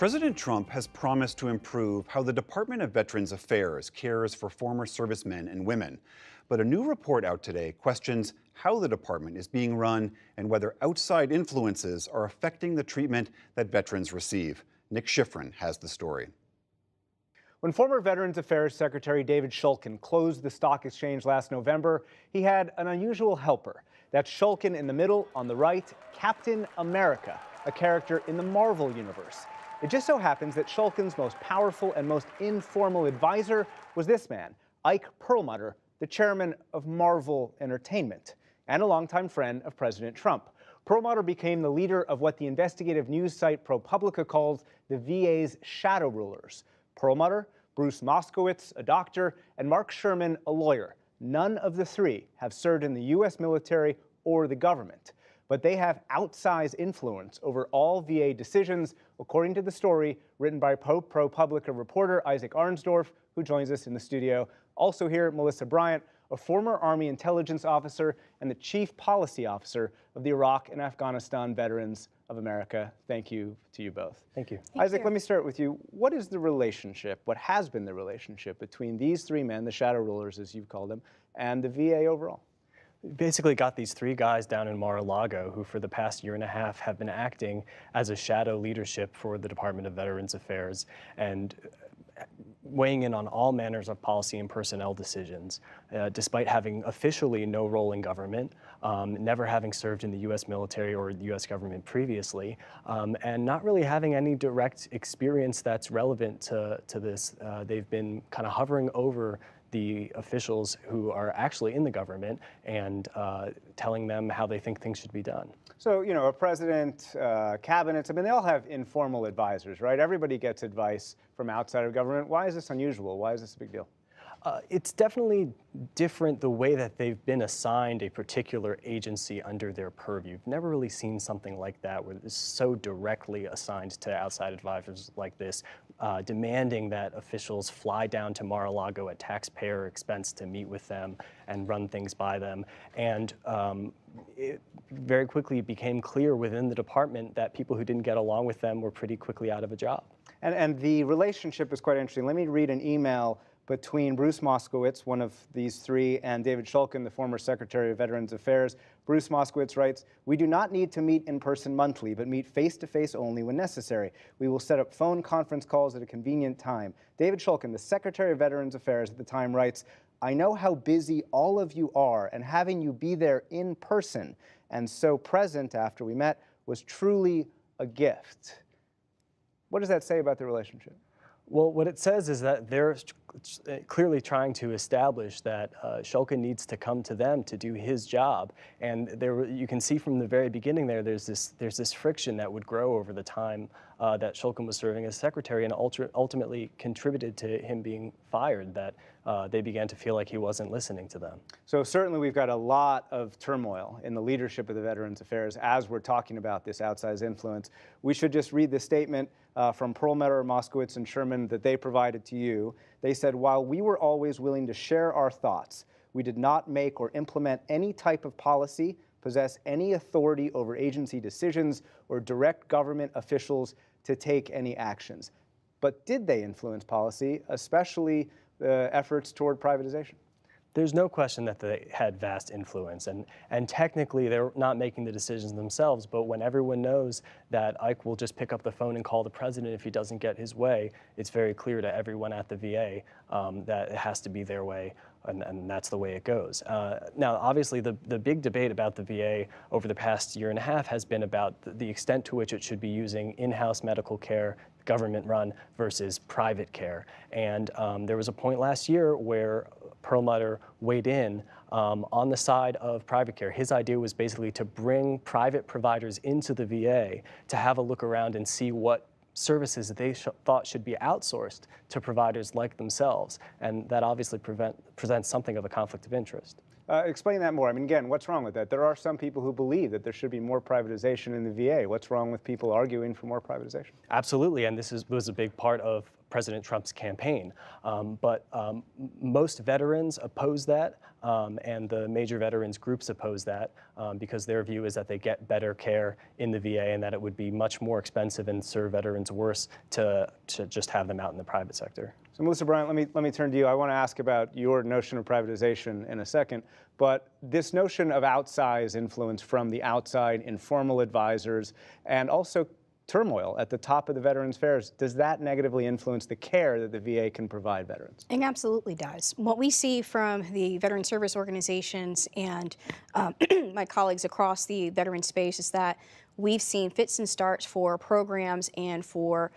President Trump has promised to improve how the Department of Veterans Affairs cares for former servicemen and women. But a new report out today questions how the department is being run and whether outside influences are affecting the treatment that veterans receive. Nick Schifrin has the story. When former Veterans Affairs Secretary David Shulkin closed the stock exchange last November, he had an unusual helper. That's Shulkin in the middle, on the right, Captain America, a character in the Marvel universe. It just so happens that Shulkin's most powerful and most informal advisor was this man, Ike Perlmutter, the chairman of Marvel Entertainment, and a longtime friend of President Trump. Perlmutter became the leader of what the investigative news site ProPublica calls the VA's shadow rulers. Perlmutter, Bruce Moskowitz, a doctor, and Mark Sherman, a lawyer. None of the three have served in the U.S. military or the government, but they have outsized influence over all VA decisions, according to the story written by ProPublica reporter Isaac Arnsdorf, who joins us in the studio. Also here, Melissa Bryant, a former Army intelligence officer and the chief policy officer of the Iraq and Afghanistan Veterans of America. Thank you to you both. Thank you. Isaac, let me start with you. What is the relationship, what has been the relationship between these three men, the shadow rulers as you've called them, and the VA overall? We basically got these three guys down in Mar-a-Lago who for the past year and a half have been acting as a shadow leadership for the Department of Veterans Affairs and weighing in on all manners of policy and personnel decisions, despite having officially no role in government, never having served in the U.S. military or the U.S. government previously, and not really having any direct experience that's relevant to this. They've been kind of hovering over the officials who are actually in the government and telling them how they think things should be done. So, you know, a president, cabinets, I mean, they all have informal advisors, right? Everybody gets advice from outside of government. Why is this unusual? Why is this a big deal? It's definitely different the way that they've been assigned a particular agency under their purview. I've never really seen something like that where it's so directly assigned to outside advisors like this, demanding that officials fly down to Mar-a-Lago at taxpayer expense to meet with them and run things by them. And it very quickly became clear within the department that people who didn't get along with them were pretty quickly out of a job. And the relationship is quite interesting. Let me read an email between Bruce Moskowitz, one of these three, and David Shulkin, the former Secretary of Veterans Affairs. Bruce Moskowitz writes, "We do not need to meet in person monthly, but meet face-to-face only when necessary. We will set up phone conference calls at a convenient time." David Shulkin, the Secretary of Veterans Affairs at the time, writes, "I know how busy all of you are, and having you be there in person and so present after we met was truly a gift." What does that say about the relationship? Well, what it says is that they're clearly trying to establish that Shulkin needs to come to them to do his job, and you can see from the very beginning there's this friction that would grow over the time that Shulkin was serving as secretary, and ultimately contributed to him being fired. That they began to feel like he wasn't listening to them. So certainly we've got a lot of turmoil in the leadership of the Veterans Affairs as we're talking about this outsized influence. We should just read the statement from Perlmutter, Moskowitz, and Sherman that they provided to you. They said, "While we were always willing to share our thoughts, we did not make or implement any type of policy, possess any authority over agency decisions, or direct government officials to take any actions." But did they influence policy, especially efforts toward privatization? There's no question that they had vast influence, and technically they're not making the decisions themselves, but when everyone knows that Ike will just pick up the phone and call the president if he doesn't get his way, it's very clear to everyone at the VA that it has to be their way, and that's the way it goes. Now, obviously, the big debate about the VA over the past year and a half has been about the extent to which it should be using in-house medical care, government-run versus private care. And there was a point last year where Perlmutter weighed in on the side of private care. His idea was basically to bring private providers into the VA to have a look around and see what services that they thought should be outsourced to providers like themselves. And that obviously presents something of a conflict of interest. Explain that more. I mean, again, what's wrong with that? There are some people who believe that there should be more privatization in the VA. What's wrong with people arguing for more privatization? Absolutely, and this was a big part of President Trump's campaign. But most veterans oppose that, and the major veterans groups oppose that because their view is that they get better care in the VA and that it would be much more expensive and serve veterans worse to just have them out in the private sector. So Melissa Bryant, let me turn to you. I want to ask about your notion of privatization in a second, but this notion of outsize influence from the outside, informal advisors, and also turmoil at the top of the Veterans Affairs, does that negatively influence the care that the VA can provide veterans? It absolutely does. What we see from the veteran service organizations and my colleagues across the veteran space is that we've seen fits and starts for programs and for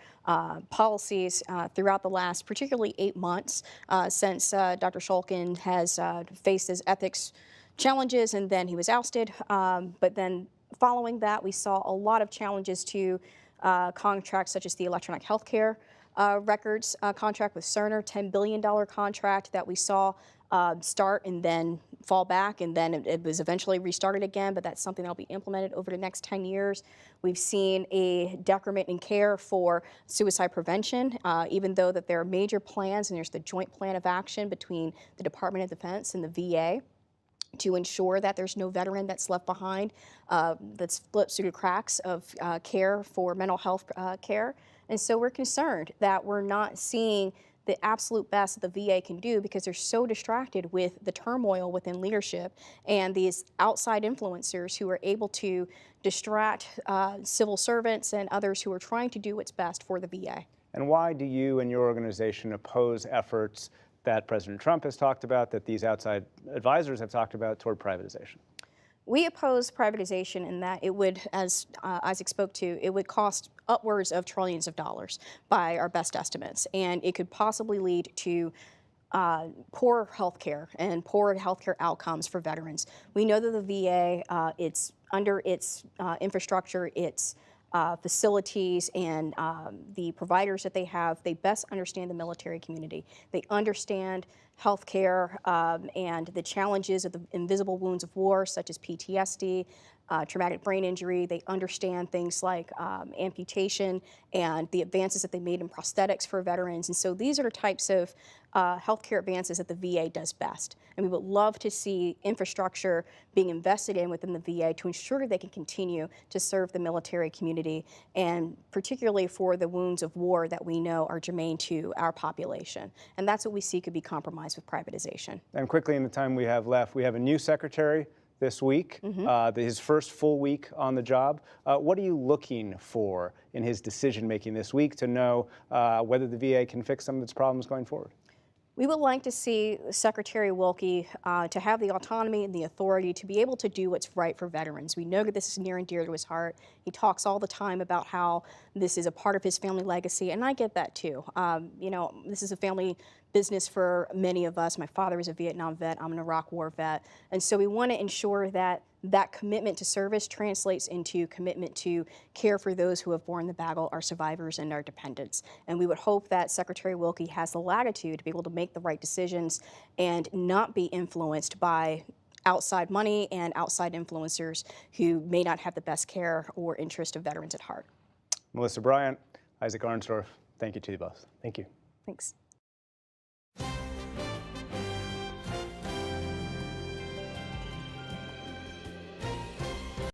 policies throughout the last particularly 8 months since Dr. Shulkin has faced his ethics challenges and then he was ousted. But then following that, we saw a lot of challenges to contracts such as the electronic health care records contract with Cerner, $10 billion contract that we saw start and then fall back, and then it was eventually restarted again, but that's something that'll be implemented over the next 10 years. We've seen a decrement in care for suicide prevention, even though that there are major plans, and there's the joint plan of action between the Department of Defense and the VA to ensure that there's no veteran that's left behind that slips through the cracks of care for mental health care. And so we're concerned that we're not seeing the absolute best that the VA can do because they're so distracted with the turmoil within leadership and these outside influencers who are able to distract civil servants and others who are trying to do what's best for the VA. And why do you and your organization oppose efforts that President Trump has talked about, that these outside advisors have talked about toward privatization? We oppose privatization in that it would, as Isaac spoke to, it would cost upwards of trillions of dollars by our best estimates, and it could possibly lead to poor health care and poor health care outcomes for veterans. We know that the VA, it's under its infrastructure, its facilities and the providers that they have, they best understand the military community. They understand health care and the challenges of the invisible wounds of war, such as PTSD, traumatic brain injury. They understand things like amputation and the advances that they made in prosthetics for veterans. And so these are the types of healthcare advances that the VA does best. And we would love to see infrastructure being invested in within the VA to ensure they can continue to serve the military community, and particularly for the wounds of war that we know are germane to our population. And that's what we see could be compromised with privatization. And quickly in the time we have left, we have a new secretary this week, his first full week on the job. What are you looking for in his decision-making this week to know whether the VA can fix some of its problems going forward? We would like to see Secretary Wilkie to have the autonomy and the authority to be able to do what's right for veterans. We know that this is near and dear to his heart. He talks all the time about how this is a part of his family legacy, and I get that too. You know, this is a family business for many of us. My father was a Vietnam vet, I'm an Iraq War vet, and so we want to ensure that that commitment to service translates into commitment to care for those who have borne the battle, our survivors and our dependents. And we would hope that Secretary Wilkie has the latitude to be able to make the right decisions and not be influenced by outside money and outside influencers who may not have the best care or interest of veterans at heart. Melissa Bryant, Isaac Arnsdorf, thank you to you both. Thank you. Thanks.